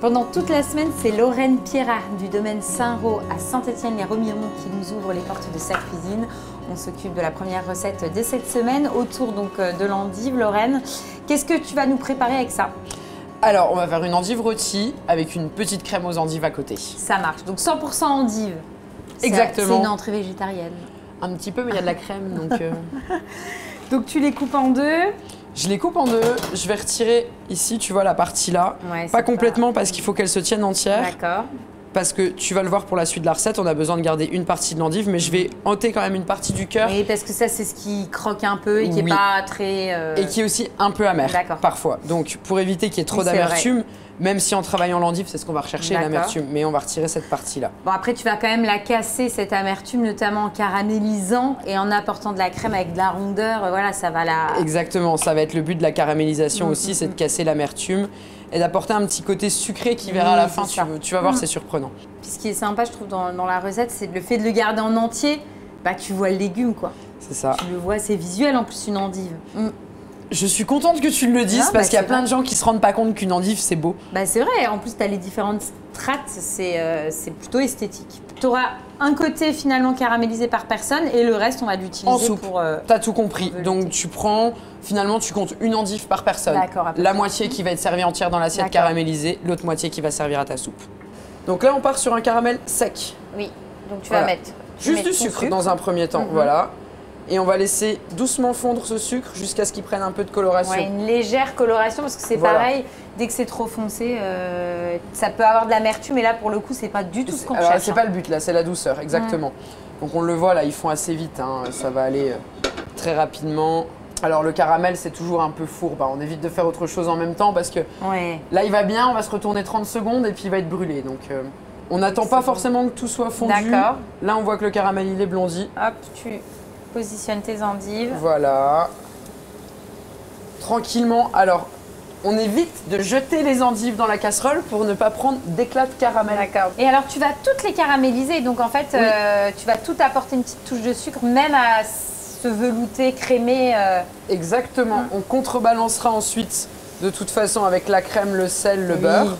Pendant toute la semaine, c'est Lorraine Pierrat du domaine Saint-Roch à Saint-Étienne-les-Remiremont qui nous ouvre les portes de sa cuisine. On s'occupe de la première recette de cette semaine autour donc de l'endive. Lorraine, qu'est-ce que tu vas nous préparer avec ça? Alors, on va faire une endive rôtie avec une petite crème aux endives à côté. Ça marche, donc 100% endive. Exactement. C'est une entrée végétarienne. Un petit peu, mais il y a de la crème, donc... Donc tu les coupes en deux. Je les coupe en deux, je vais retirer ici, tu vois, la partie là. Ouais, pas complètement parce qu'il faut qu'elle se tienne entière. D'accord. Parce que tu vas le voir pour la suite de la recette, on a besoin de garder une partie de l'endive, mais je vais ôter quand même une partie du cœur. Oui, parce que ça, c'est ce qui croque un peu et qui n'est pas très... Et qui est aussi un peu amer, parfois. Donc, pour éviter qu'il y ait trop d'amertume, même si en travaillant l'endive, c'est ce qu'on va rechercher, l'amertume, mais on va retirer cette partie-là. Bon, après, tu vas quand même la casser, cette amertume, notamment en caramélisant et en apportant de la crème avec de la rondeur. Voilà, ça va la... Exactement, ça va être le but de la caramélisation aussi, c'est de casser l'amertume et d'apporter un petit côté sucré qui verra à la fin, tu vas voir, c'est surprenant. Puis ce qui est sympa, je trouve, dans la recette, c'est le fait de le garder en entier, bah, tu vois le légume, quoi. C'est ça. Tu le vois, c'est visuel en plus, une endive. Je suis contente que tu le dises parce qu'il y a plein de gens qui se rendent pas compte qu'une endive, c'est beau. Bah, c'est vrai, en plus, tu as les différentes strates, c'est plutôt esthétique. Tu auras un côté finalement caramélisé par personne et le reste, on va l'utiliser en soupe. Pour... T'as tout compris. Donc tu prends, finalement, tu comptes une endive par personne. La moitié qui va être servie entière dans l'assiette caramélisée, l'autre moitié qui va servir à ta soupe. Donc là, on part sur un caramel sec. Oui, donc tu vas mettre... Juste du sucre dans un premier temps, voilà. Et on va laisser doucement fondre ce sucre jusqu'à ce qu'il prenne un peu de coloration. Ouais, une légère coloration parce que c'est pareil, dès que c'est trop foncé, ça peut avoir de l'amertume et là pour le coup c'est pas du tout ce qu'on cherche. C'est pas le but là, c'est la douceur, exactement. Donc on le voit là, ils font assez vite, ça va aller très rapidement. Alors le caramel c'est toujours un peu fourbe, on évite de faire autre chose en même temps parce que là il va bien, on va se retourner 30 secondes et puis il va être brûlé. Donc on n'attend pas forcément que tout soit fondu. Là on voit que le caramel il est blondi. Hop, tu positionne tes endives. Voilà. Tranquillement. Alors, on évite de jeter les endives dans la casserole pour ne pas prendre d'éclat de caramel. D'accord. Et alors, tu vas toutes les caraméliser. Donc, en fait, tu vas tout apporter une petite touche de sucre, même à se velouter, crémer. Exactement. On contrebalancera ensuite, de toute façon, avec la crème, le sel, le beurre.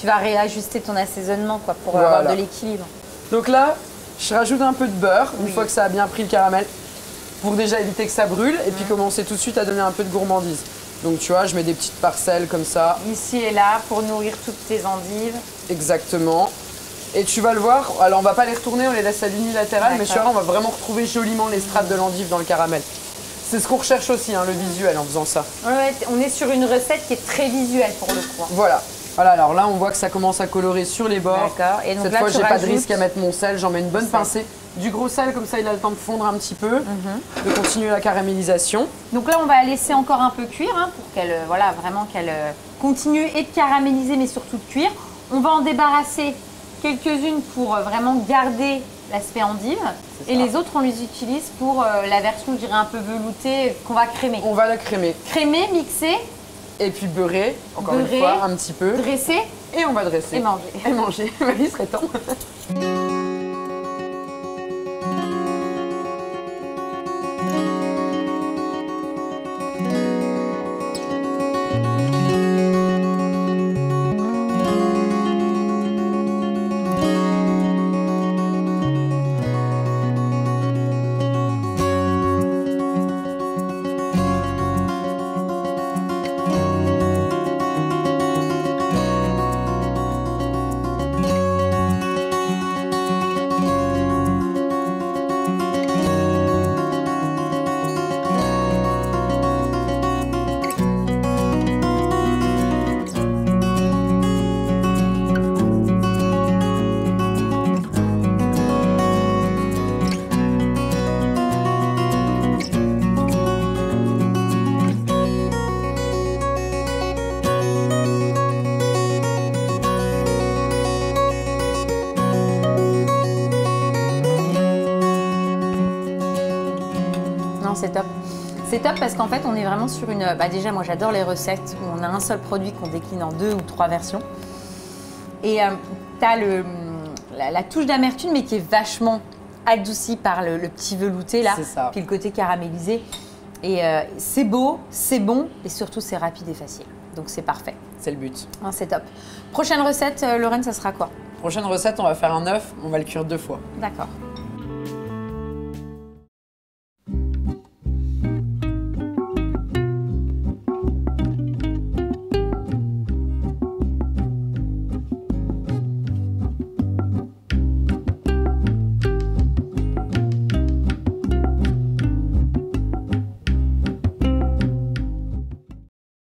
Tu vas réajuster ton assaisonnement quoi, pour avoir de l'équilibre. Donc là, je rajoute un peu de beurre une fois que ça a bien pris le caramel pour déjà éviter que ça brûle et puis commencer tout de suite à donner un peu de gourmandise. Donc tu vois, je mets des petites parcelles comme ça. Ici et là pour nourrir toutes tes endives. Exactement. Et tu vas le voir, alors on va pas les retourner, on les laisse à l'unilatéral, mais tu vois, on va vraiment retrouver joliment les strates de l'endive dans le caramel. C'est ce qu'on recherche aussi, le visuel en faisant ça. Ouais, on est sur une recette qui est très visuelle pour le coup. Voilà. Voilà, alors là, on voit que ça commence à colorer sur les bords. D'accord. Et donc cette fois, j'ai pas de risque à mettre mon sel. J'en mets une bonne pincée. Du gros sel, comme ça, il a le temps de fondre un petit peu, de continuer la caramélisation. Donc là, on va la laisser encore un peu cuire pour qu'elle, vraiment qu'elle continue et de caraméliser, mais surtout de cuire. On va en débarrasser quelques-unes pour vraiment garder l'aspect endive. Et les autres, on les utilise pour la version, je dirais, un peu veloutée qu'on va crémer. On va la crémer. Crémer, mixer. Et puis beurrer, encore une fois, un petit peu. Dresser. Et on va dresser. Et manger. Et manger. Il serait temps. C'est top. C'est top parce qu'en fait, on est vraiment sur une... déjà, moi, j'adore les recettes où on a un seul produit qu'on décline en 2 ou 3 versions. Et tu as la touche d'amertume, mais qui est vachement adoucie par le petit velouté, là. C'est ça. Puis le côté caramélisé. Et c'est beau, c'est bon, et surtout, c'est rapide et facile. Donc, c'est parfait. C'est le but. Ah, c'est top. Prochaine recette, Lorraine, ça sera quoi? Prochaine recette, on va faire un œuf, on va le cuire 2 fois. D'accord.